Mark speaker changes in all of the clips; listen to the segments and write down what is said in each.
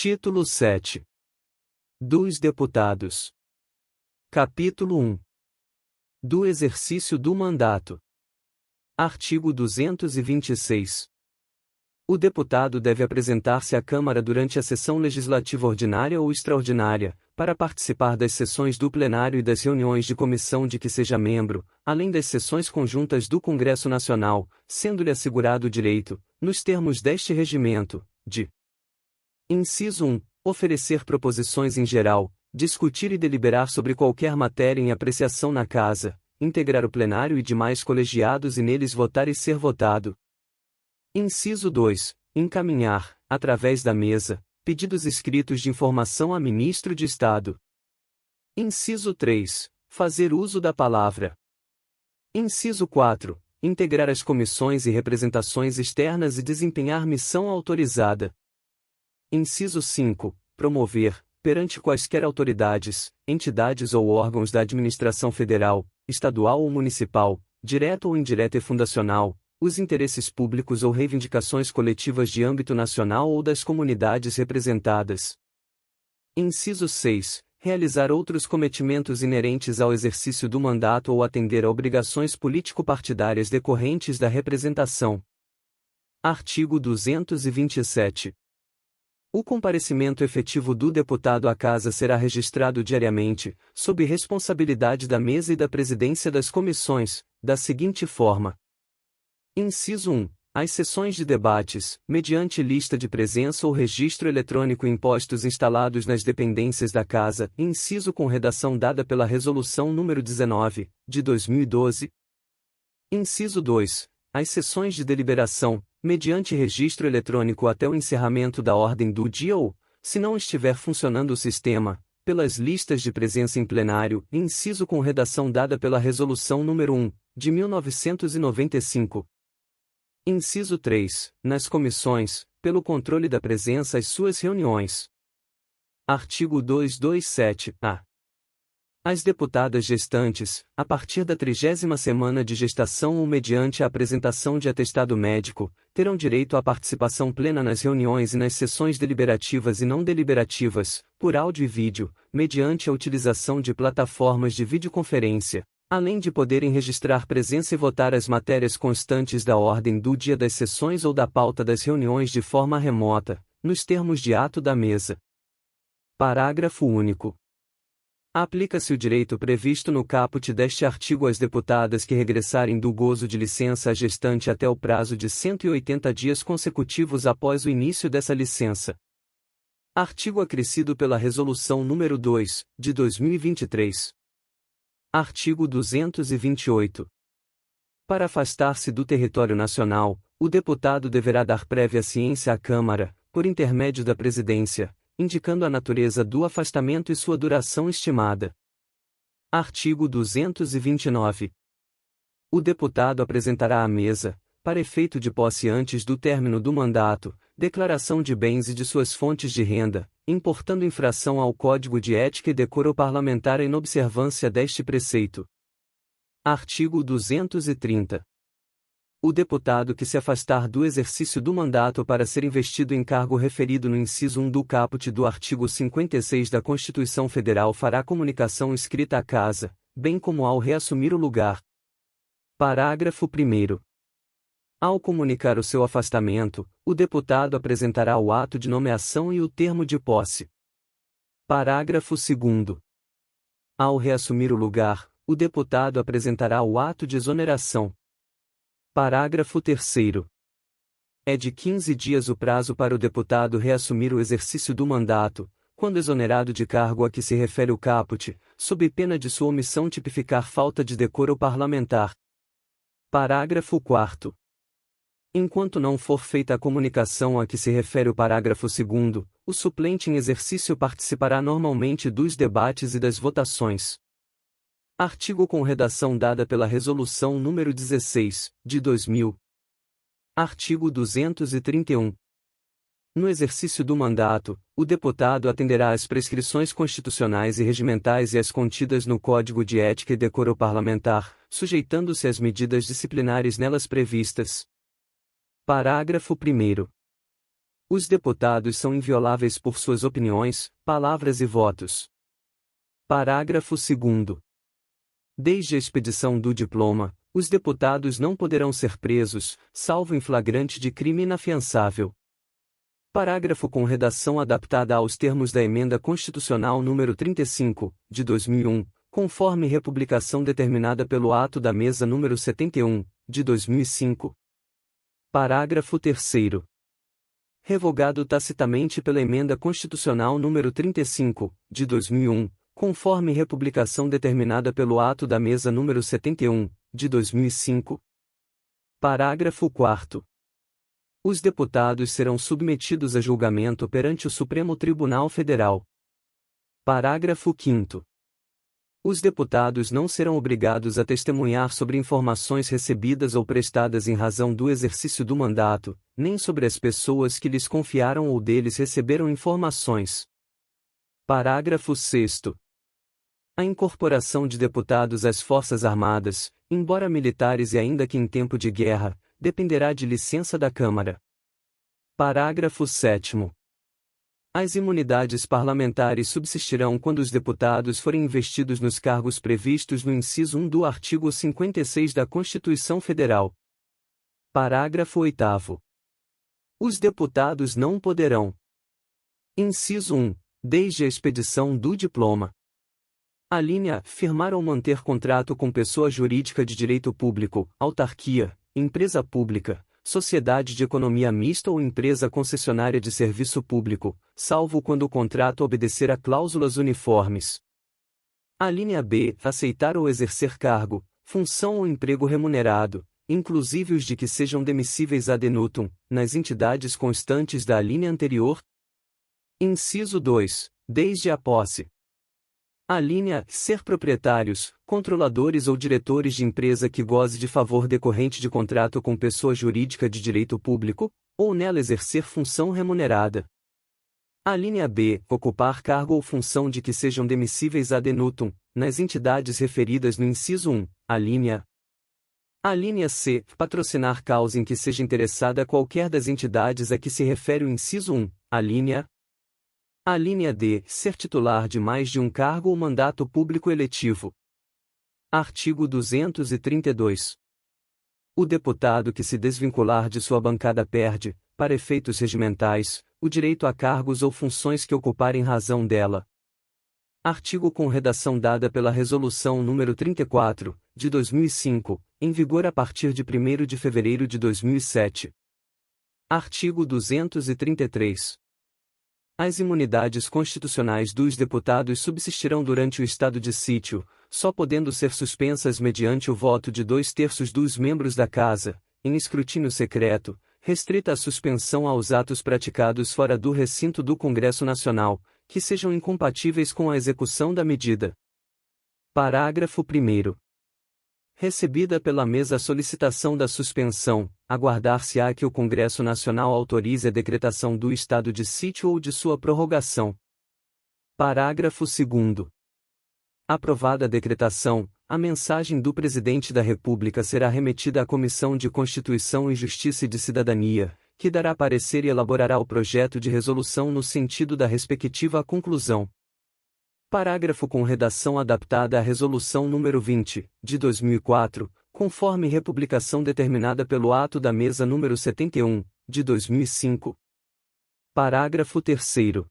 Speaker 1: Título 7. Dos deputados. Capítulo 1. Do exercício do mandato. Artigo 226. O deputado deve apresentar-se à Câmara durante a sessão legislativa ordinária ou extraordinária, para participar das sessões do plenário e das reuniões de comissão de que seja membro, além das sessões conjuntas do Congresso Nacional, sendo-lhe assegurado o direito, nos termos deste regimento, de: Inciso 1. Oferecer proposições em geral, discutir e deliberar sobre qualquer matéria em apreciação na Casa, integrar o plenário e demais colegiados e neles votar e ser votado. Inciso 2. Encaminhar, através da mesa, pedidos escritos de informação a Ministro de Estado. Inciso 3. Fazer uso da palavra. Inciso 4. Integrar as comissões e representações externas e desempenhar missão autorizada. Inciso 5. Promover, perante quaisquer autoridades, entidades ou órgãos da administração federal, estadual ou municipal, direta ou indireta e fundacional, os interesses públicos ou reivindicações coletivas de âmbito nacional ou das comunidades representadas. Inciso 6. Realizar outros cometimentos inerentes ao exercício do mandato ou atender a obrigações político-partidárias decorrentes da representação. Artigo 227. O comparecimento efetivo do deputado à Casa será registrado diariamente, sob responsabilidade da mesa e da presidência das comissões, da seguinte forma. Inciso 1. As sessões de debates, mediante lista de presença ou registro eletrônico impostos instalados nas dependências da Casa, inciso com redação dada pela Resolução nº 19, de 2012. Inciso 2. As sessões de deliberação, mediante registro eletrônico até o encerramento da ordem do dia ou, se não estiver funcionando o sistema, pelas listas de presença em plenário, inciso com redação dada pela Resolução nº 1, de 1995. Inciso 3. Nas comissões, pelo controle da presença às suas reuniões. Artigo 227-A. As deputadas gestantes, a partir da 30ª semana de gestação ou mediante a apresentação de atestado médico, terão direito à participação plena nas reuniões e nas sessões deliberativas e não deliberativas, por áudio e vídeo, mediante a utilização de plataformas de videoconferência, além de poderem registrar presença e votar as matérias constantes da ordem do dia das sessões ou da pauta das reuniões de forma remota, nos termos de ato da mesa. Parágrafo único. Aplica-se o direito previsto no caput deste artigo às deputadas que regressarem do gozo de licença à gestante até o prazo de 180 dias consecutivos após o início dessa licença. Artigo acrescido pela Resolução nº 2, de 2023. Artigo 228. Para afastar-se do território nacional, o deputado deverá dar prévia ciência à Câmara, por intermédio da Presidência, indicando a natureza do afastamento e sua duração estimada. Artigo 229. O deputado apresentará à mesa, para efeito de posse antes do término do mandato, declaração de bens e de suas fontes de renda, importando infração ao Código de Ética e Decoro Parlamentar em observância deste preceito. Artigo 230. O deputado que se afastar do exercício do mandato para ser investido em cargo referido no inciso 1 do caput do artigo 56 da Constituição Federal fará comunicação escrita à Casa, bem como ao reassumir o lugar. Parágrafo 1º. Ao comunicar o seu afastamento, o deputado apresentará o ato de nomeação e o termo de posse. Parágrafo 2º. Ao reassumir o lugar, o deputado apresentará o ato de exoneração. Parágrafo 3º. É de 15 dias o prazo para o deputado reassumir o exercício do mandato, quando exonerado de cargo a que se refere o caput, sob pena de sua omissão tipificar falta de decoro parlamentar. Parágrafo 4º. Enquanto não for feita a comunicação a que se refere o parágrafo 2º, o suplente em exercício participará normalmente dos debates e das votações. Artigo com redação dada pela Resolução nº 16, de 2000. Artigo 231. No exercício do mandato, o deputado atenderá às prescrições constitucionais e regimentais e às contidas no Código de Ética e Decoro Parlamentar, sujeitando-se às medidas disciplinares nelas previstas. Parágrafo 1º. Os deputados são invioláveis por suas opiniões, palavras e votos. Parágrafo 2º. Desde a expedição do diploma, os deputados não poderão ser presos, salvo em flagrante de crime inafiançável. Parágrafo com redação adaptada aos termos da Emenda Constitucional nº 35, de 2001, conforme republicação determinada pelo ato da Mesa nº 71, de 2005. Parágrafo 3º. Revogado tacitamente pela Emenda Constitucional nº 35, de 2001, conforme republicação determinada pelo ato da Mesa nº 71, de 2005. Parágrafo 4º. Os deputados serão submetidos a julgamento perante o Supremo Tribunal Federal. Parágrafo 5º. Os deputados não serão obrigados a testemunhar sobre informações recebidas ou prestadas em razão do exercício do mandato, nem sobre as pessoas que lhes confiaram ou deles receberam informações. Parágrafo 6º. A incorporação de deputados às Forças Armadas, embora militares e ainda que em tempo de guerra, dependerá de licença da Câmara. Parágrafo 7º. As imunidades parlamentares subsistirão quando os deputados forem investidos nos cargos previstos no inciso 1 do artigo 56 da Constituição Federal. Parágrafo 8º. Os deputados não poderão: Inciso 1. Desde a expedição do diploma. Alínea: firmar ou manter contrato com pessoa jurídica de direito público, autarquia, empresa pública, sociedade de economia mista ou empresa concessionária de serviço público, salvo quando o contrato obedecer a cláusulas uniformes. Alínea B. Aceitar ou exercer cargo, função ou emprego remunerado, inclusive os de que sejam demissíveis ad nutum, nas entidades constantes da alínea anterior. Inciso 2. Desde a posse. Alínea: ser proprietários, controladores ou diretores de empresa que goze de favor decorrente de contrato com pessoa jurídica de direito público, ou nela exercer função remunerada. Alínea B. Ocupar cargo ou função de que sejam demissíveis ad nutum, nas entidades referidas no inciso 1, alínea. Alínea C. Patrocinar causa em que seja interessada qualquer das entidades a que se refere o inciso 1, alínea. Alínea D. Ser titular de mais de um cargo ou mandato público eletivo. Artigo 232. O deputado que se desvincular de sua bancada perde, para efeitos regimentais, o direito a cargos ou funções que ocupar em razão dela. Artigo com redação dada pela Resolução nº 34, de 2005, em vigor a partir de 1º de fevereiro de 2007. Artigo 233. As imunidades constitucionais dos deputados subsistirão durante o estado de sítio, só podendo ser suspensas mediante o voto de 2/3 dos membros da Casa, em escrutínio secreto, restrita a suspensão aos atos praticados fora do recinto do Congresso Nacional, que sejam incompatíveis com a execução da medida. Parágrafo 1º. Recebida pela mesa a solicitação da suspensão, aguardar-se-á que o Congresso Nacional autorize a decretação do estado de sítio ou de sua prorrogação. Parágrafo 2º. Aprovada a decretação, a mensagem do Presidente da República será remetida à Comissão de Constituição e Justiça e de Cidadania, que dará parecer e elaborará o projeto de resolução no sentido da respectiva conclusão. Parágrafo com redação adaptada à Resolução nº 20, de 2004, conforme republicação determinada pelo ato da Mesa nº 71, de 2005. Parágrafo 3º.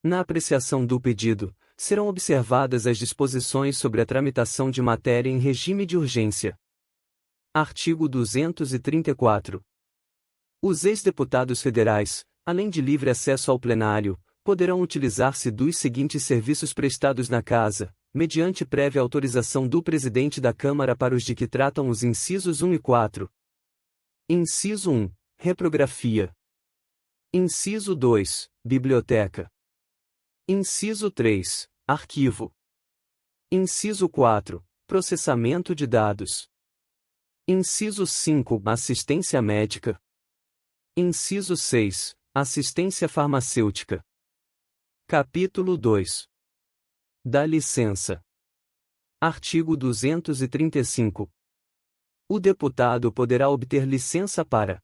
Speaker 1: Na apreciação do pedido, serão observadas as disposições sobre a tramitação de matéria em regime de urgência. Artigo 234. Os ex-deputados federais, além de livre acesso ao plenário, poderão utilizar-se dos seguintes serviços prestados na Casa, mediante prévia autorização do Presidente da Câmara para os de que tratam os incisos 1 e 4. Inciso 1. Reprografia. Inciso 2. Biblioteca. Inciso 3. Arquivo. Inciso 4. Processamento de dados. Inciso 5. Assistência médica. Inciso 6. Assistência farmacêutica. Capítulo 2. Da licença. Artigo 235. O deputado poderá obter licença para: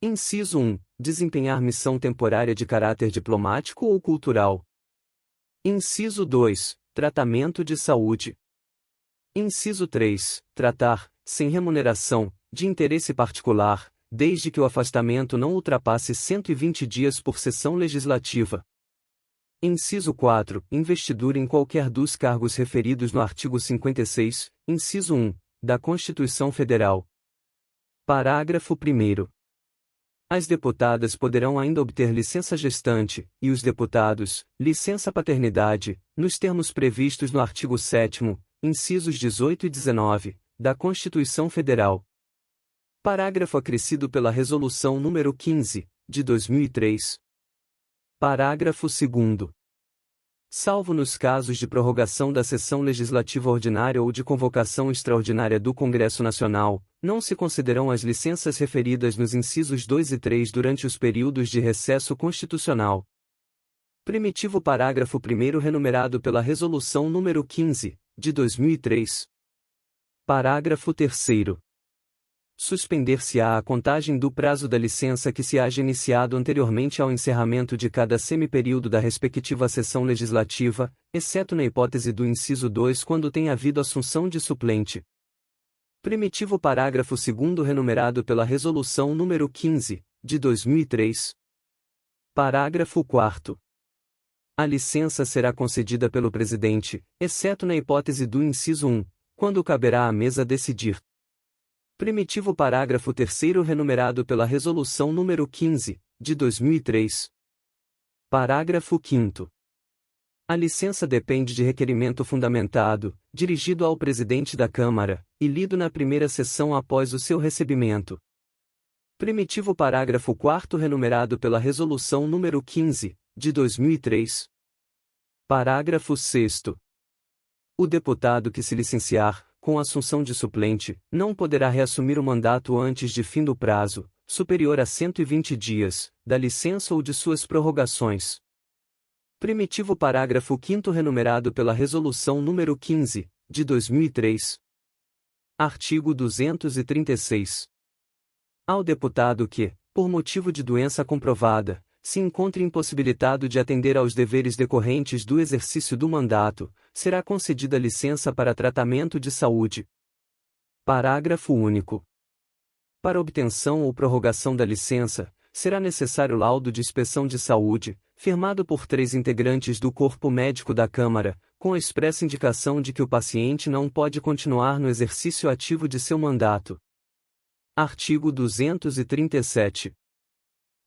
Speaker 1: Inciso 1. desempenhar missão temporária de caráter diplomático ou cultural. Inciso 2. Tratamento de saúde. Inciso 3. Tratar, sem remuneração, de interesse particular, desde que o afastamento não ultrapasse 120 dias por sessão legislativa. Inciso 4. Investidura em qualquer dos cargos referidos no artigo 56, inciso 1, da Constituição Federal. Parágrafo 1º. As deputadas poderão ainda obter licença gestante, e os deputados, licença paternidade, nos termos previstos no artigo 7º, incisos 18 e 19, da Constituição Federal. Parágrafo acrescido pela Resolução nº 15, de 2003. Parágrafo 2º. Salvo nos casos de prorrogação da sessão legislativa ordinária ou de convocação extraordinária do Congresso Nacional, não se considerarão as licenças referidas nos incisos 2 e 3 durante os períodos de recesso constitucional. Primitivo parágrafo 1º renumerado pela Resolução nº 15, de 2003. Parágrafo 3º. Suspender-se-á a contagem do prazo da licença que se haja iniciado anteriormente ao encerramento de cada semiperíodo da respectiva sessão legislativa, exceto na hipótese do inciso 2 quando tenha havido assunção de suplente. Primitivo parágrafo 2º renumerado pela Resolução nº 15, de 2003. Parágrafo 4º. A licença será concedida pelo Presidente, exceto na hipótese do inciso 1, quando caberá à mesa decidir. Primitivo parágrafo 3º renumerado pela Resolução nº 15, de 2003. Parágrafo 5º. A licença depende de requerimento fundamentado, dirigido ao Presidente da Câmara, e lido na primeira sessão após o seu recebimento. Primitivo parágrafo 4º renumerado pela Resolução nº 15, de 2003. Parágrafo 6º. O deputado que se licenciar, com assunção de suplente, não poderá reassumir o mandato antes de fim do prazo, superior a 120 dias, da licença ou de suas prorrogações. Primitivo parágrafo 5º renumerado pela Resolução nº 15, de 2003. Artigo 236. Ao deputado que, por motivo de doença comprovada, se encontre impossibilitado de atender aos deveres decorrentes do exercício do mandato, será concedida licença para tratamento de saúde. Parágrafo único. Para obtenção ou prorrogação da licença, será necessário laudo de inspeção de saúde, firmado por 3 integrantes do corpo médico da Câmara, com a expressa indicação de que o paciente não pode continuar no exercício ativo de seu mandato. Artigo 237.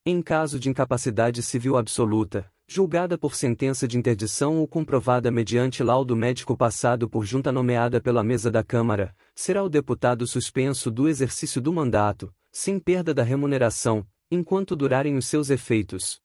Speaker 1: Em caso de incapacidade civil absoluta, julgada por sentença de interdição ou comprovada mediante laudo médico passado por junta nomeada pela mesa da Câmara, será o deputado suspenso do exercício do mandato, sem perda da remuneração, enquanto durarem os seus efeitos.